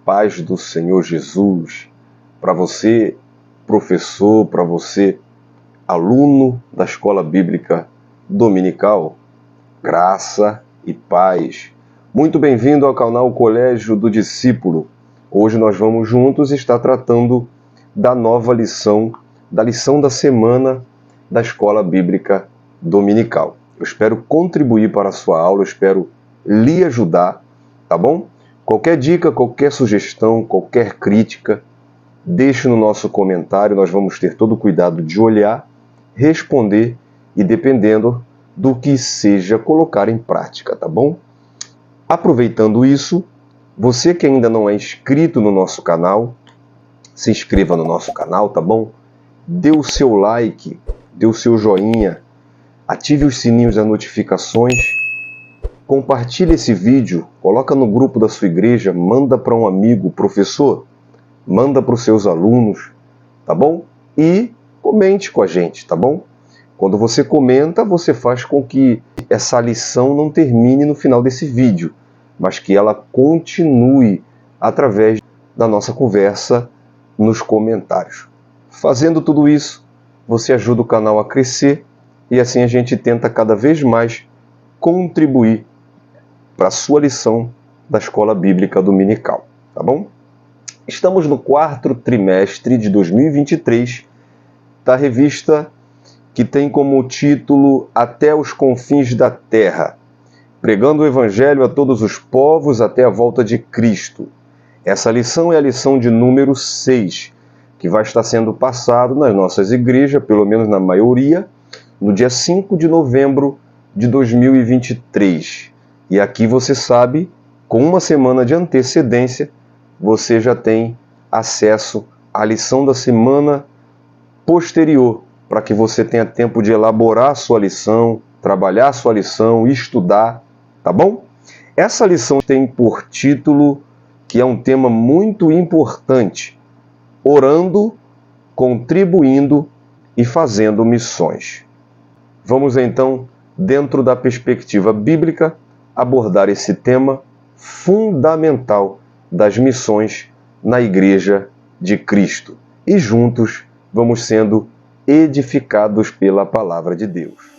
paz do Senhor Jesus, para você, professor, para você, aluno da Escola Bíblica Dominical, graça e paz. Muito bem-vindo ao canal Colégio do Discípulo. Hoje nós vamos juntos estar tratando da nova lição, da lição da semana da Escola Bíblica Dominical. Eu espero contribuir para a sua aula, eu espero lhe ajudar, tá bom? Qualquer dica, qualquer sugestão, qualquer crítica, deixe no nosso comentário, nós vamos ter todo o cuidado de olhar, responder e, dependendo do que seja, colocar em prática, tá bom? Aproveitando isso, você que ainda não é inscrito no nosso canal, se inscreva no nosso canal, tá bom? Dê o seu like, dê o seu joinha, ative os sininhos das notificações, compartilhe esse vídeo, coloca no grupo da sua igreja, manda para um amigo, professor, manda para os seus alunos, tá bom? E comente com a gente, tá bom? Quando você comenta, você faz com que essa lição não termine no final desse vídeo, mas que ela continue através da nossa conversa nos comentários. Fazendo tudo isso, você ajuda o canal a crescer e assim a gente tenta cada vez mais contribuir para a sua lição da Escola Bíblica Dominical, tá bom? Estamos no quarto trimestre de 2023 da revista que tem como título Até os Confins da Terra, pregando o Evangelho a todos os povos até a volta de Cristo. Essa lição é a lição de número 6, que vai estar sendo passado nas nossas igrejas, pelo menos na maioria, no dia 5 de novembro de 2023. E aqui você sabe, com uma semana de antecedência, você já tem acesso à lição da semana posterior, para que você tenha tempo de elaborar a sua lição, trabalhar a sua lição, estudar, tá bom? Essa lição tem por título, que é um tema muito importante, orando, contribuindo e fazendo missões. Vamos então, dentro da perspectiva bíblica, abordar esse tema fundamental das missões na Igreja de Cristo. E juntos vamos sendo edificados pela Palavra de Deus.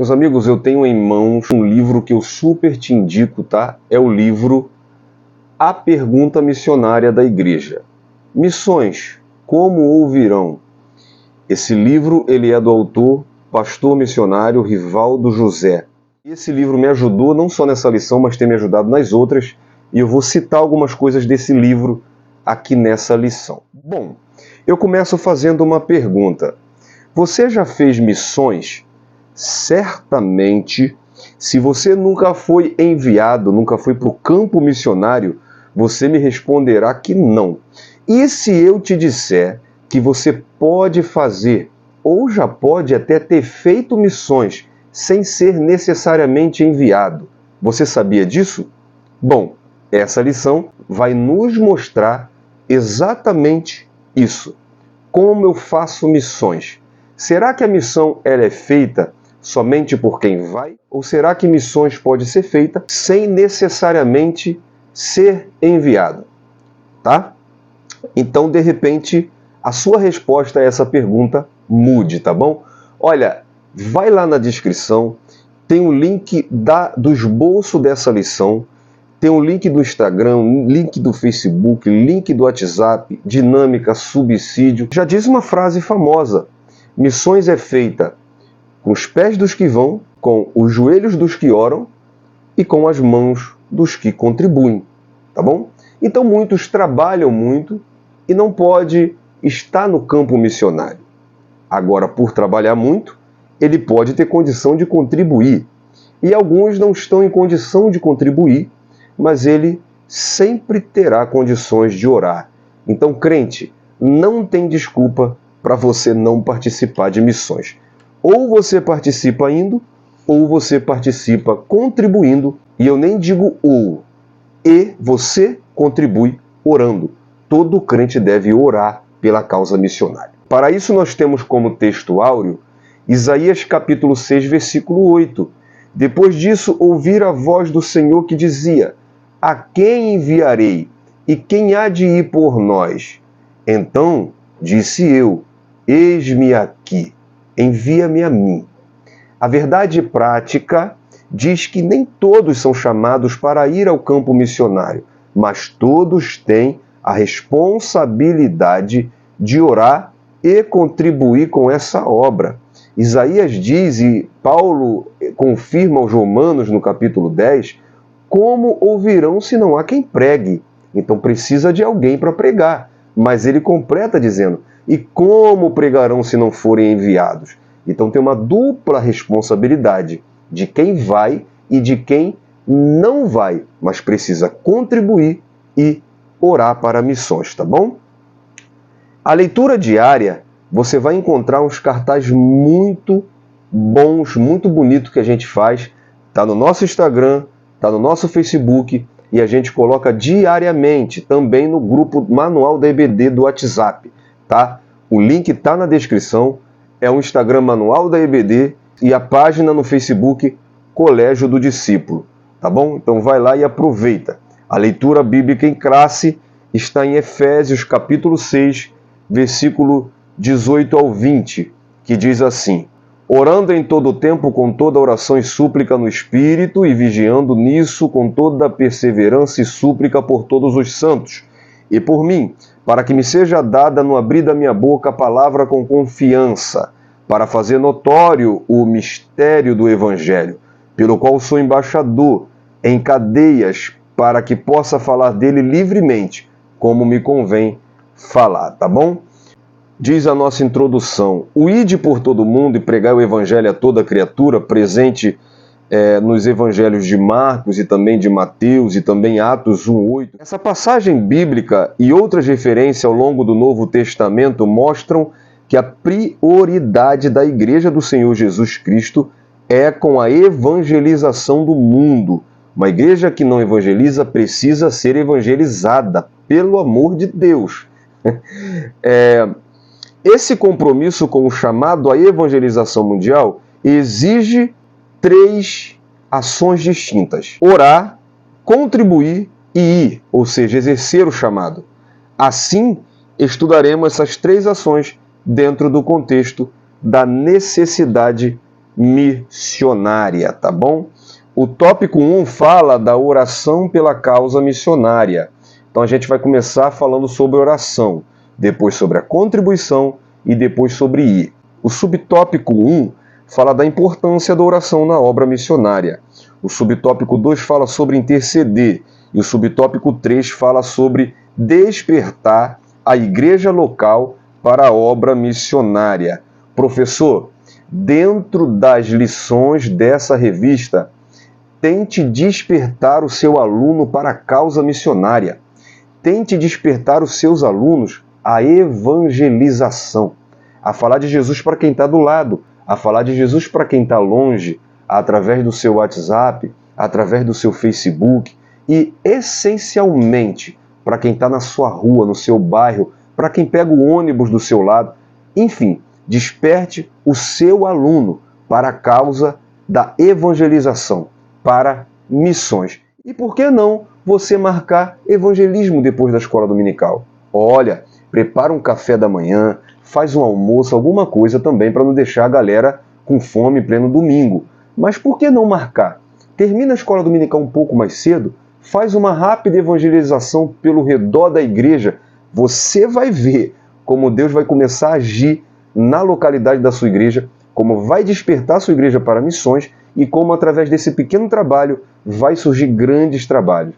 Meus amigos, eu tenho em mãos um livro que eu super te indico, tá? É o livro A Pergunta Missionária da Igreja. Missões, como ouvirão? Esse livro, ele é do autor, pastor missionário Rivaldo José. Esse livro me ajudou não só nessa lição, mas tem me ajudado nas outras, e eu vou citar algumas coisas desse livro aqui nessa lição. Bom, eu começo fazendo uma pergunta. Você já fez missões? Certamente, se você nunca foi enviado, nunca foi para o campo missionário, você me responderá que não. E se eu te disser que você pode fazer, ou já pode até ter feito missões, sem ser necessariamente enviado, você sabia disso? Bom, essa lição vai nos mostrar exatamente isso. Como eu faço missões? Será que a missão ela é feita somente por quem vai? Ou será que missões pode ser feita sem necessariamente ser enviado? Tá? Então, de repente, a sua resposta a essa pergunta mude, tá bom? Olha, vai lá na descrição, tem o link do esboço dessa lição, tem o link do Instagram, link do Facebook, link do WhatsApp, dinâmica, subsídio. Já diz uma frase famosa, missões é feita com os pés dos que vão, com os joelhos dos que oram e com as mãos dos que contribuem, tá bom? Então muitos trabalham muito e não pode estar no campo missionário. Agora, por trabalhar muito, ele pode ter condição de contribuir. E alguns não estão em condição de contribuir, mas ele sempre terá condições de orar. Então, crente, não tem desculpa para você não participar de missões. Ou você participa indo, ou você participa contribuindo, e eu nem digo ou, e você contribui orando. Todo crente deve orar pela causa missionária. Para isso nós temos como texto áureo Isaías capítulo 6, versículo 8. Depois disso, ouvi a voz do Senhor que dizia: a quem enviarei? E quem há de ir por nós? Então disse eu: eis-me aqui, envia-me a mim. A verdade prática diz que nem todos são chamados para ir ao campo missionário, mas todos têm a responsabilidade de orar e contribuir com essa obra. Isaías diz, e Paulo confirma aos Romanos no capítulo 10, como ouvirão se não há quem pregue? Então precisa de alguém para pregar. Mas ele completa dizendo: e como pregarão se não forem enviados? Então tem uma dupla responsabilidade de quem vai e de quem não vai, mas precisa contribuir e orar para missões, tá bom? A leitura diária, você vai encontrar uns cartazes muito bons, muito bonitos que a gente faz. Está no nosso Instagram, está no nosso Facebook e a gente coloca diariamente também no grupo Manual da EBD do WhatsApp, tá? O link está na descrição, é o Instagram Manual da EBD e a página no Facebook Colégio do Discípulo, tá bom? Então vai lá e aproveita. A leitura bíblica em classe está em Efésios capítulo 6, versículo 18 ao 20, que diz assim: orando em todo o tempo com toda oração e súplica no Espírito, e vigiando nisso com toda perseverança e súplica por todos os santos, e por mim, para que me seja dada no abrir da minha boca a palavra com confiança, para fazer notório o mistério do Evangelho, pelo qual sou embaixador em cadeias, para que possa falar dele livremente, como me convém falar, tá bom? Diz a nossa introdução: o ide por todo mundo e pregai o evangelho a toda criatura, presente nos evangelhos de Marcos e também de Mateus e também Atos 1:8. Essa passagem bíblica e outras referências ao longo do Novo Testamento mostram que a prioridade da Igreja do Senhor Jesus Cristo é com a evangelização do mundo. Uma igreja que não evangeliza precisa ser evangelizada, pelo amor de Deus. Esse compromisso com o chamado à evangelização mundial exige 3 ações distintas: orar, contribuir e ir, ou seja, exercer o chamado. Assim, estudaremos essas 3 ações dentro do contexto da necessidade missionária, tá bom? O tópico 1 fala da oração pela causa missionária. Então a gente vai começar falando sobre oração, depois sobre a contribuição e depois sobre ir. O subtópico 1 fala da importância da oração na obra missionária. O subtópico 2 fala sobre interceder. E o subtópico 3 fala sobre despertar a igreja local para a obra missionária. Professor, dentro das lições dessa revista, tente despertar o seu aluno para a causa missionária. Tente despertar os seus alunos à evangelização, a falar de Jesus para quem está do lado, a falar de Jesus para quem está longe, através do seu WhatsApp, através do seu Facebook e, essencialmente, para quem está na sua rua, no seu bairro, para quem pega o ônibus do seu lado. Enfim, desperte o seu aluno para a causa da evangelização, para missões. E por que não você marcar evangelismo depois da escola dominical? Olha, prepara um café da manhã, faz um almoço, alguma coisa também para não deixar a galera com fome em pleno domingo. Mas por que não marcar? Termina a escola dominical um pouco mais cedo, faz uma rápida evangelização pelo redor da igreja. Você vai ver como Deus vai começar a agir na localidade da sua igreja, como vai despertar a sua igreja para missões e como através desse pequeno trabalho vai surgir grandes trabalhos.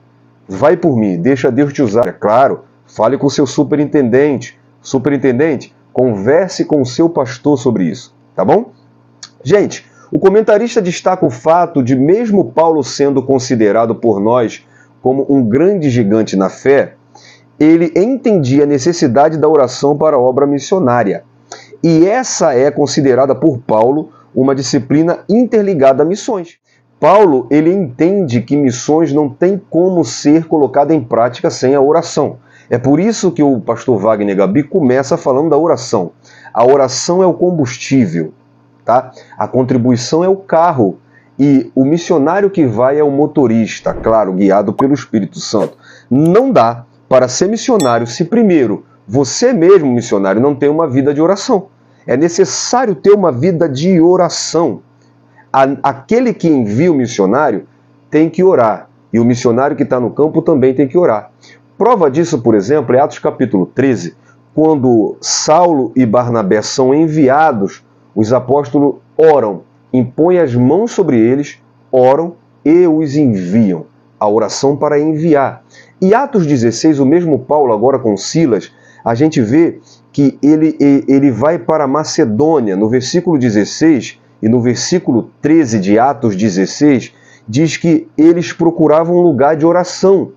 Vai por mim, deixa Deus te usar. É claro, fale com o seu superintendente. Superintendente, converse com o seu pastor sobre isso, tá bom? Gente, o comentarista destaca o fato de, mesmo Paulo sendo considerado por nós como um grande gigante na fé, ele entendia a necessidade da oração para a obra missionária. E essa é considerada por Paulo uma disciplina interligada a missões. Paulo, ele entende que missões não tem como ser colocada em prática sem a oração. É por isso que o pastor Wagner Gabi começa falando da oração. A oração é o combustível, tá? A contribuição é o carro e o missionário que vai é o motorista, claro, guiado pelo Espírito Santo. Não dá para ser missionário se primeiro você mesmo, missionário, não tem uma vida de oração. É necessário ter uma vida de oração. Aquele que envia o missionário tem que orar. E o missionário que está no campo também tem que orar. Prova disso, por exemplo, é Atos capítulo 13, quando Saulo e Barnabé são enviados, os apóstolos oram, impõem as mãos sobre eles, oram e os enviam. A oração para enviar. E Atos 16, o mesmo Paulo agora com Silas, a gente vê que ele vai para Macedônia. No versículo 16 e no versículo 13 de Atos 16, diz que eles procuravam um lugar de oração.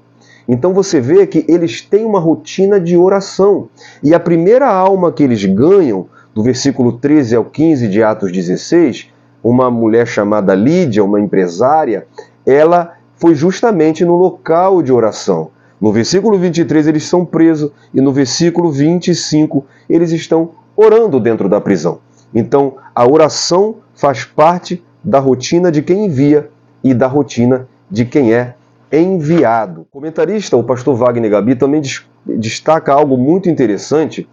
Então você vê que eles têm uma rotina de oração. E a primeira alma que eles ganham, do versículo 13 ao 15 de Atos 16, uma mulher chamada Lídia, uma empresária, ela foi justamente no local de oração. No versículo 23 eles são presos e no versículo 25 eles estão orando dentro da prisão. Então a oração faz parte da rotina de quem envia e da rotina de quem é enviado. O comentarista, o pastor Wagner Gabi, também destaca algo muito interessante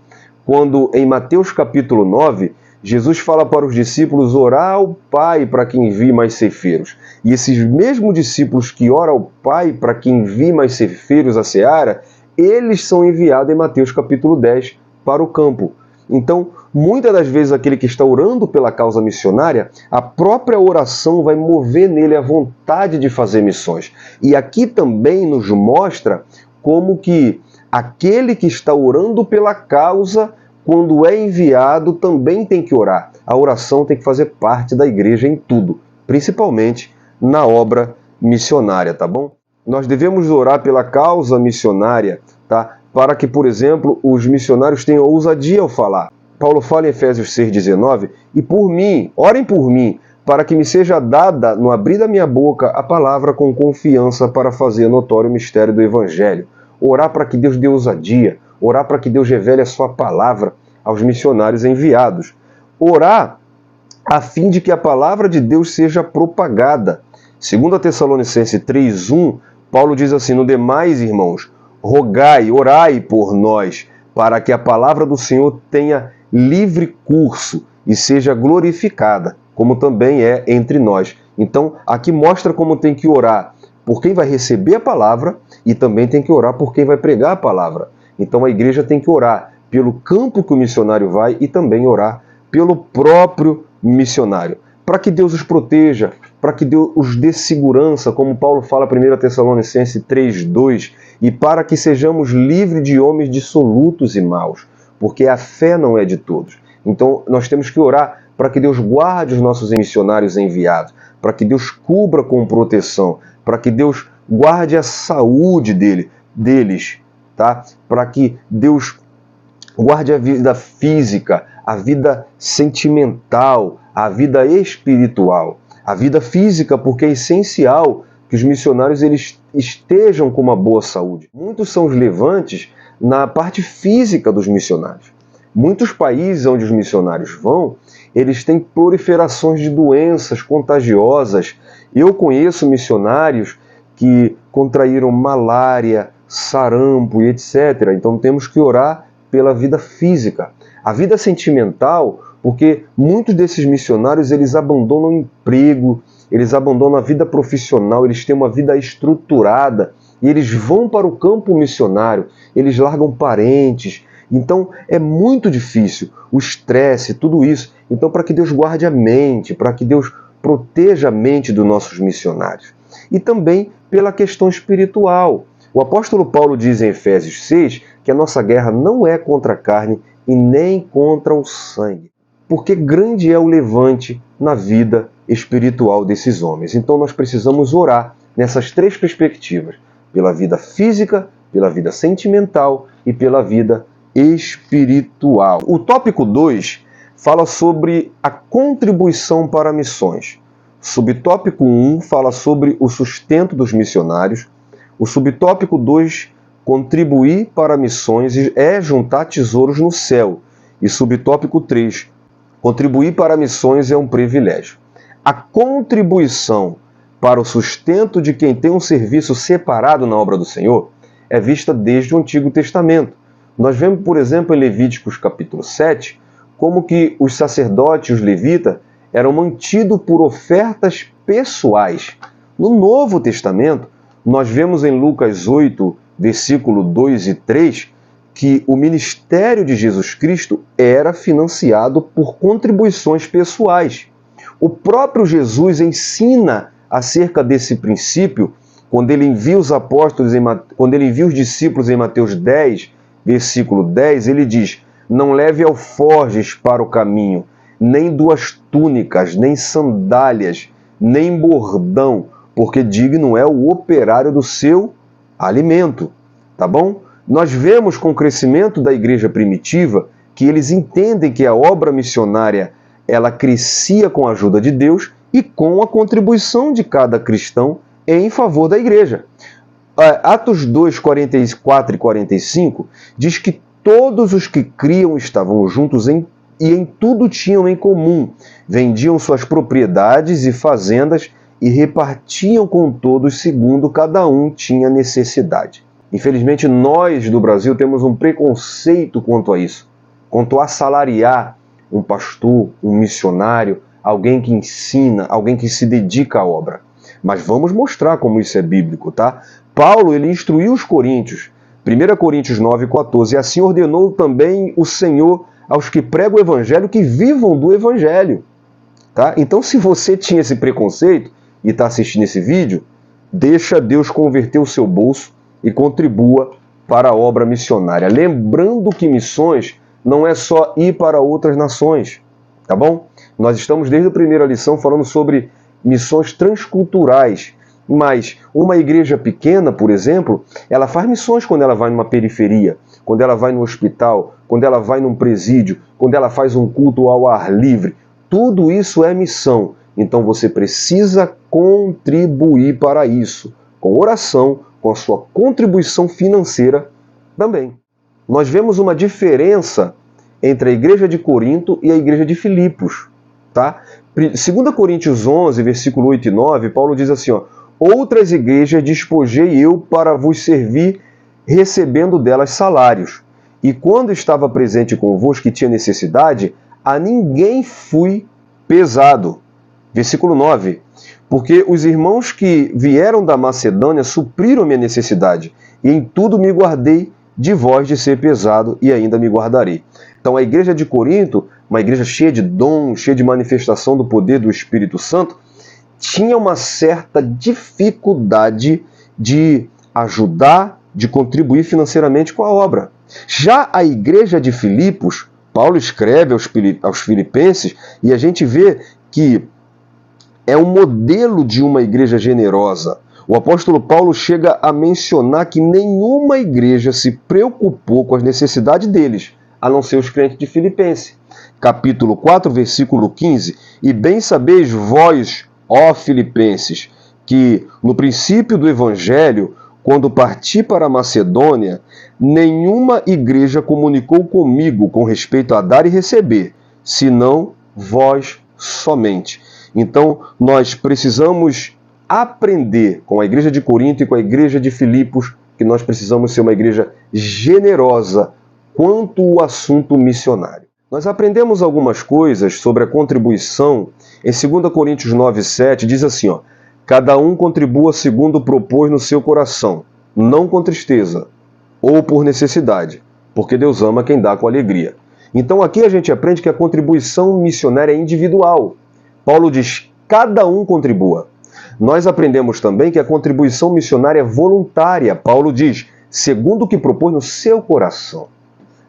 quando em Mateus capítulo 9 Jesus fala para os discípulos orar ao Pai para que envie mais ceifeiros. E esses mesmos discípulos que oram ao Pai para que envie mais ceifeiros à seara, eles são enviados em Mateus capítulo 10 para o campo. Então, muitas das vezes aquele que está orando pela causa missionária, a própria oração vai mover nele a vontade de fazer missões. E aqui também nos mostra como que aquele que está orando pela causa, quando é enviado, também tem que orar. A oração tem que fazer parte da igreja em tudo, principalmente na obra missionária, tá bom? Nós devemos orar pela causa missionária, tá? Para que, por exemplo, os missionários tenham ousadia ao falar. Paulo fala em Efésios 6,19, e por mim, orem por mim, para que me seja dada, no abrir da minha boca, a palavra com confiança para fazer notório o mistério do Evangelho. Orar para que Deus dê ousadia, orar para que Deus revele a sua palavra aos missionários enviados. Orar a fim de que a palavra de Deus seja propagada. 2 Tessalonicenses 3,1, Paulo diz assim, no demais, irmãos, rogai, orai por nós, para que a palavra do Senhor tenha livre curso e seja glorificada, como também é entre nós. Então, aqui mostra como tem que orar por quem vai receber a palavra e também tem que orar por quem vai pregar a palavra. Então, a igreja tem que orar pelo campo que o missionário vai e também orar pelo próprio missionário, para que Deus os proteja, para que Deus os dê segurança, como Paulo fala em 1 Tessalonicenses 3,2, e para que sejamos livres de homens dissolutos e maus, porque a fé não é de todos. Então nós temos que orar para que Deus guarde os nossos missionários enviados, para que Deus cubra com proteção, para que Deus guarde a saúde deles, tá? Para que Deus guarde a vida física, a vida sentimental, a vida espiritual. A vida física, porque é essencial que os missionários eles estejam com uma boa saúde. Muitos são os levantes na parte física dos missionários. Muitos países onde os missionários vão, eles têm proliferações de doenças contagiosas. Eu conheço missionários que contraíram malária, sarampo e etc. Então temos que orar pela vida física. A vida sentimental, porque muitos desses missionários eles abandonam o emprego, eles abandonam a vida profissional, eles têm uma vida estruturada e eles vão para o campo missionário, eles largam parentes. Então é muito difícil o estresse, tudo isso. Então para que Deus guarde a mente, para que Deus proteja a mente dos nossos missionários. E também pela questão espiritual. O apóstolo Paulo diz em Efésios 6 que a nossa guerra não é contra a carne e nem contra o sangue, porque grande é o levante na vida espiritual desses homens. Então nós precisamos orar nessas três perspectivas, pela vida física, pela vida sentimental e pela vida espiritual. O tópico 2 fala sobre a contribuição para missões. Subtópico 1 fala sobre o sustento dos missionários. O subtópico 2, contribuir para missões é juntar tesouros no céu. E subtópico 3, contribuir para missões é um privilégio. A contribuição para o sustento de quem tem um serviço separado na obra do Senhor é vista desde o Antigo Testamento. Nós vemos, por exemplo, em Levíticos capítulo 7, como que os sacerdotes e os levitas eram mantidos por ofertas pessoais. No Novo Testamento, nós vemos em Lucas 8, versículo 2 e 3, que o ministério de Jesus Cristo era financiado por contribuições pessoais. O próprio Jesus ensina acerca desse princípio quando ele envia os apóstolos, quando ele envia os discípulos em Mateus 10, versículo 10, ele diz: não leve alforjes para o caminho, nem 2 túnicas, nem sandálias, nem bordão, porque digno é o operário do seu alimento. Tá bom? Nós vemos com o crescimento da igreja primitiva que eles entendem que a obra missionária ela crescia com a ajuda de Deus e com a contribuição de cada cristão em favor da igreja. Atos 2, 44 e 45 diz que todos os que criam estavam juntos e em tudo tinham em comum. Vendiam suas propriedades e fazendas e repartiam com todos segundo cada um tinha necessidade. Infelizmente, nós do Brasil temos um preconceito quanto a isso, quanto a assalariar um pastor, um missionário, alguém que ensina, alguém que se dedica à obra. Mas vamos mostrar como isso é bíblico, tá? Paulo, ele instruiu os coríntios, 1 Coríntios 9, 14, e assim ordenou também o Senhor aos que pregam o evangelho que vivam do evangelho, tá? Então, se você tinha esse preconceito e está assistindo esse vídeo, deixa Deus converter o seu bolso e contribua para a obra missionária. Lembrando que missões não é só ir para outras nações, tá bom? Nós estamos desde a primeira lição falando sobre missões transculturais, mas uma igreja pequena, por exemplo, ela faz missões quando ela vai numa periferia, quando ela vai no hospital, quando ela vai num presídio, quando ela faz um culto ao ar livre. Tudo isso é missão. Então você precisa contribuir para isso, com oração, com a sua contribuição financeira também. Nós vemos uma diferença entre a igreja de Corinto e a igreja de Filipos, tá? 2 Coríntios 11, versículo 8 e 9, Paulo diz assim, ó: outras igrejas despojei eu para vos servir, recebendo delas salários. E quando estava presente convosco que tinha necessidade, a ninguém fui pesado. Versículo 9. Porque os irmãos que vieram da Macedônia supriram minha necessidade, e em tudo me guardei de vós de ser pesado, e ainda me guardarei. Então a igreja de Corinto, uma igreja cheia de dom, cheia de manifestação do poder do Espírito Santo, tinha uma certa dificuldade de ajudar, de contribuir financeiramente com a obra. Já a igreja de Filipos, Paulo escreve aos filipenses, e a gente vê que é um modelo de uma igreja generosa. O apóstolo Paulo chega a mencionar que nenhuma igreja se preocupou com as necessidades deles, a não ser os crentes de Filipenses. Capítulo 4, versículo 15. E bem sabeis vós, ó Filipenses, que no princípio do Evangelho, quando parti para a Macedônia, nenhuma igreja comunicou comigo com respeito a dar e receber, senão vós somente. Então, nós precisamos aprender com a igreja de Corinto e com a igreja de Filipos que nós precisamos ser uma igreja generosa quanto ao assunto missionário. Nós aprendemos algumas coisas sobre a contribuição em 2 Coríntios 9, 7, diz assim, ó: cada um contribua segundo propôs no seu coração, não com tristeza ou por necessidade, porque Deus ama quem dá com alegria. Então aqui a gente aprende que a contribuição missionária é individual. Paulo diz, cada um contribua. Nós aprendemos também que a contribuição missionária é voluntária. Paulo diz, segundo o que propôs no seu coração.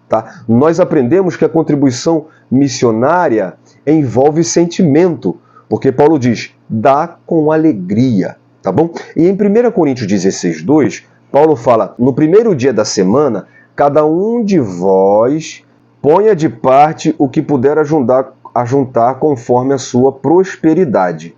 Tá? Nós aprendemos que a contribuição missionária envolve sentimento, porque Paulo diz, dá com alegria. Tá bom? E em 1 Coríntios 16, 2, Paulo fala, no primeiro dia da semana, cada um de vós Ponha de parte o que puder ajuntar conforme a sua prosperidade,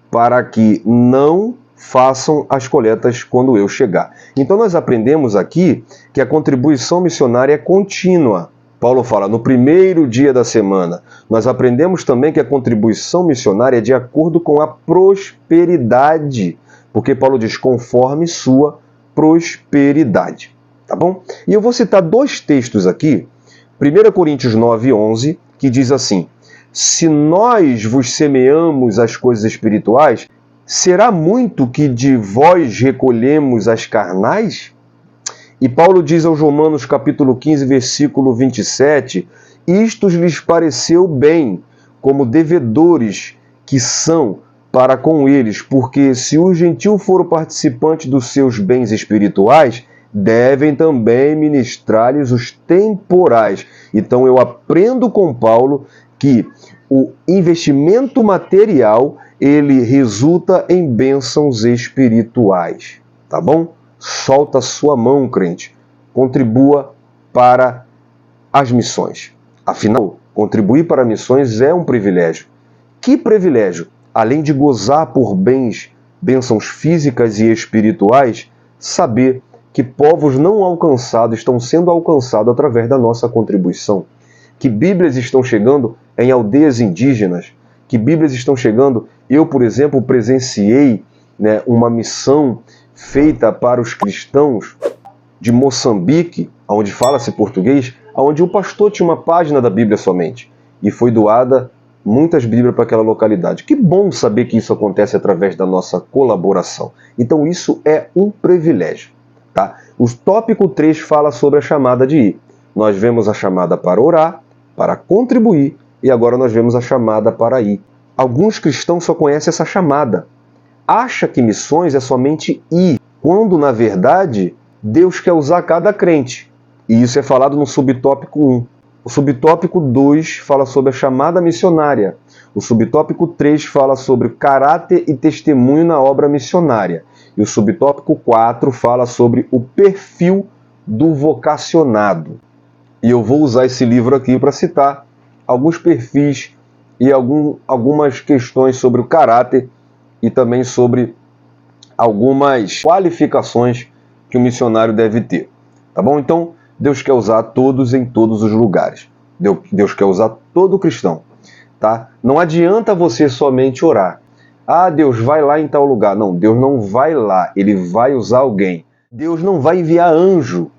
para que não façam as coletas quando eu chegar. Então nós aprendemos aqui que a contribuição missionária é contínua. Paulo fala, no primeiro dia da semana. Nós aprendemos também que a contribuição missionária é de acordo com a prosperidade, porque Paulo diz, conforme sua prosperidade. Tá bom? E eu vou citar dois textos aqui, 1 Coríntios 9:11, que diz assim, se nós vos semeamos as coisas espirituais, será muito que de vós recolhemos as carnais? E Paulo diz aos Romanos capítulo 15, versículo 27, isto lhes pareceu bem, como devedores que são para com eles, porque se o gentil for o participante dos seus bens espirituais, devem também ministrar-lhes os temporais. Então eu aprendo com Paulo que o investimento material, ele resulta em bênçãos espirituais, tá bom? Solta sua mão, crente. Contribua para as missões. Afinal, contribuir para missões é um privilégio. Que privilégio? Além de gozar por bênçãos físicas e espirituais, saber que povos não alcançados estão sendo alcançados através da nossa contribuição. Que Bíblias estão chegando em aldeias indígenas. Que Bíblias estão chegando. Eu, por exemplo, presenciei uma missão feita para os cristãos de Moçambique, onde fala-se português, onde o pastor tinha uma página da Bíblia somente. E foi doada muitas Bíblias para aquela localidade. Que bom saber que isso acontece através da nossa colaboração. Então isso é um privilégio. Tá? O tópico 3 fala sobre a chamada de ir. Nós vemos a chamada para orar, para contribuir, e agora nós vemos a chamada para ir. Alguns cristãos só conhecem essa chamada. Acha que missões é somente ir, quando, na verdade, Deus quer usar cada crente. E isso é falado no subtópico 1. O subtópico 2 fala sobre a chamada missionária. O subtópico 3 fala sobre caráter e testemunho na obra missionária. E o subtópico 4 fala sobre o perfil do vocacionado. E eu vou usar esse livro aqui para citar alguns perfis e algumas questões sobre o caráter e também sobre algumas qualificações que o missionário deve ter. Tá bom? Então, Deus quer usar todos em todos os lugares. Deus quer usar todo cristão. Tá? Não adianta você somente orar. Ah, Deus vai lá em tal lugar. Não, Deus não vai lá. Ele vai usar alguém. Deus não vai enviar anjo.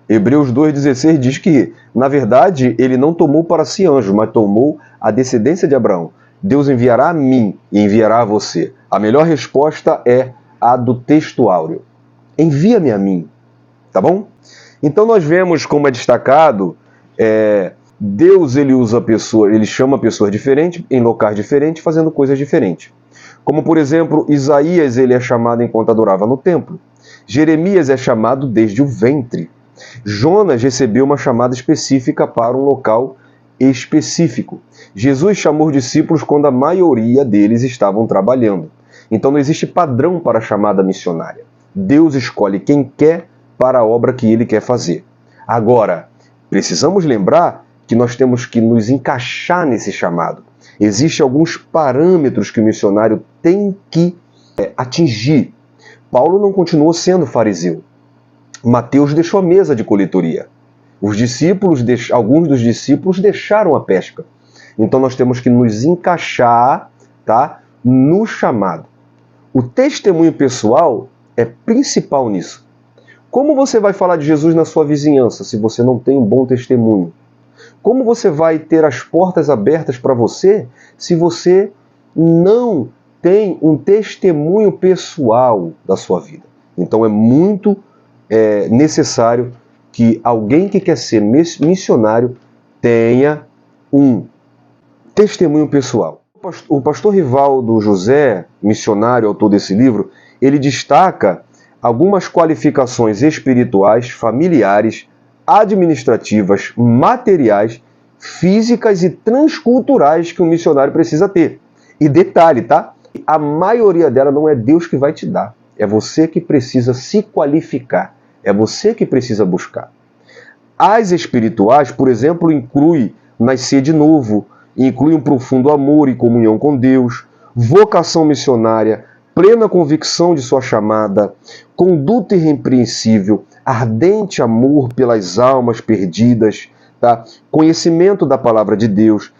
Hebreus 2,16 diz que, na verdade, ele não tomou para si anjo, mas tomou a descendência de Abraão. Deus enviará a mim e enviará a você. A melhor resposta é a do texto áureo. Envia-me a mim. Tá bom? Então nós vemos como é destacado, Deus ele usa pessoas, ele chama pessoas diferentes, em locais diferentes, fazendo coisas diferentes. Como, por exemplo, Isaías ele é chamado enquanto adorava no templo. Jeremias é chamado desde o ventre. Jonas recebeu uma chamada específica para um local específico. Jesus chamou os discípulos quando a maioria deles estavam trabalhando. Então não existe padrão para a chamada missionária. Deus escolhe quem quer para a obra que ele quer fazer. Agora, precisamos lembrar que nós temos que nos encaixar nesse chamado. Existem alguns parâmetros que o missionário tem que atingir. Paulo não continuou sendo fariseu. Mateus deixou a mesa de coletoria. Alguns dos discípulos deixaram a pesca. Então nós temos que nos encaixar, tá, no chamado. O testemunho pessoal é principal nisso. Como você vai falar de Jesus na sua vizinhança se você não tem um bom testemunho? Como você vai ter as portas abertas para você se você não tem um testemunho pessoal da sua vida? Então é muito necessário que alguém que quer ser missionário tenha um testemunho pessoal. O pastor Rivaldo José, missionário, autor desse livro, ele destaca algumas qualificações espirituais, familiares, administrativas, materiais, físicas e transculturais que o missionário precisa ter. E detalhe, tá? A maioria dela não é Deus que vai te dar. É você que precisa se qualificar. É você que precisa buscar. As espirituais, por exemplo, inclui nascer de novo, inclui um profundo amor e comunhão com Deus, vocação missionária, plena convicção de sua chamada, conduta irrepreensível, ardente amor pelas almas perdidas, tá? Conhecimento da palavra de Deus,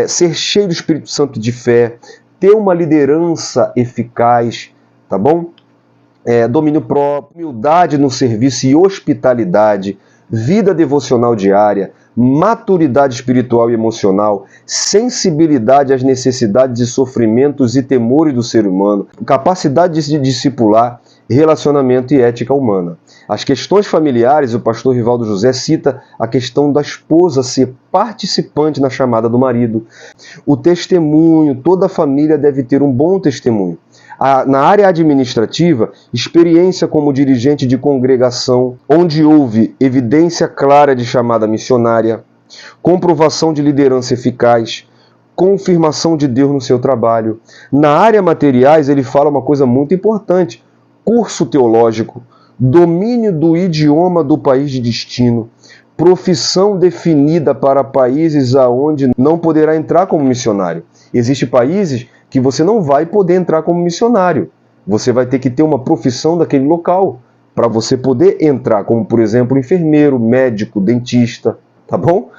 ser cheio do Espírito Santo de fé, ter uma liderança eficaz, tá bom? Domínio próprio, humildade no serviço e hospitalidade, vida devocional diária, maturidade espiritual e emocional, sensibilidade às necessidades e sofrimentos e temores do ser humano, capacidade de discipular, relacionamento e ética humana. As questões familiares, o pastor Rivaldo José cita a questão da esposa ser participante na chamada do marido. O testemunho, toda a família deve ter um bom testemunho. Na área administrativa, experiência como dirigente de congregação, onde houve evidência clara de chamada missionária, comprovação de liderança eficaz, confirmação de Deus no seu trabalho. Na área materiais, ele fala uma coisa muito importante: curso teológico, domínio do idioma do país de destino, profissão definida para países aonde não poderá entrar como missionário. Existem países que você não vai poder entrar como missionário. Você vai ter que ter uma profissão daquele local para você poder entrar, como, por exemplo, enfermeiro, médico, dentista, tá bom?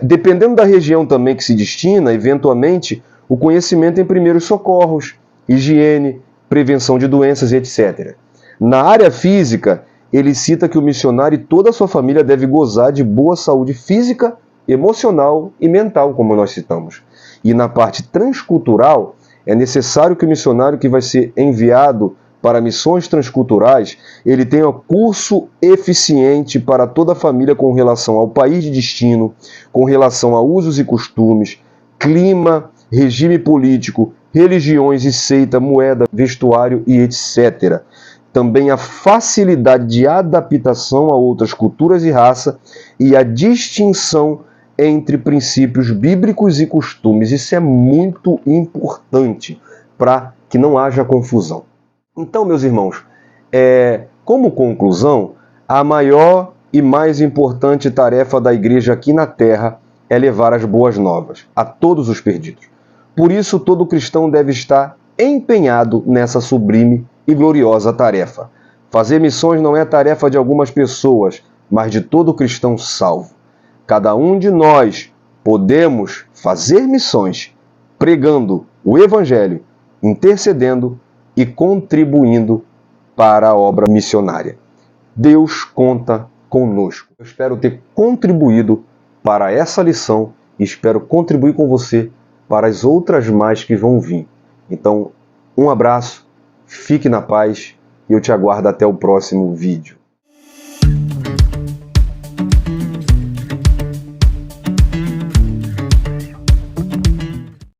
Dependendo da região também que se destina, eventualmente, o conhecimento em primeiros socorros, higiene, prevenção de doenças e etc. Na área física, ele cita que o missionário e toda a sua família deve gozar de boa saúde física, emocional e mental, como nós citamos. E na parte transcultural, é necessário que o missionário que vai ser enviado para missões transculturais, ele tenha curso eficiente para toda a família com relação ao país de destino, com relação a usos e costumes, clima, regime político, religiões e seita, moeda, vestuário e etc. Também a facilidade de adaptação a outras culturas e raça e a distinção entre princípios bíblicos e costumes. Isso é muito importante para que não haja confusão. Então, meus irmãos, como conclusão, a maior e mais importante tarefa da igreja aqui na Terra é levar as boas novas a todos os perdidos. Por isso, todo cristão deve estar empenhado nessa sublime e gloriosa tarefa. Fazer missões não é tarefa de algumas pessoas, mas de todo cristão salvo. Cada um de nós podemos fazer missões, pregando o Evangelho, intercedendo e contribuindo para a obra missionária. Deus conta conosco. Eu espero ter contribuído para essa lição e espero contribuir com você para as outras mais que vão vir. Então, um abraço, fique na paz e eu te aguardo até o próximo vídeo.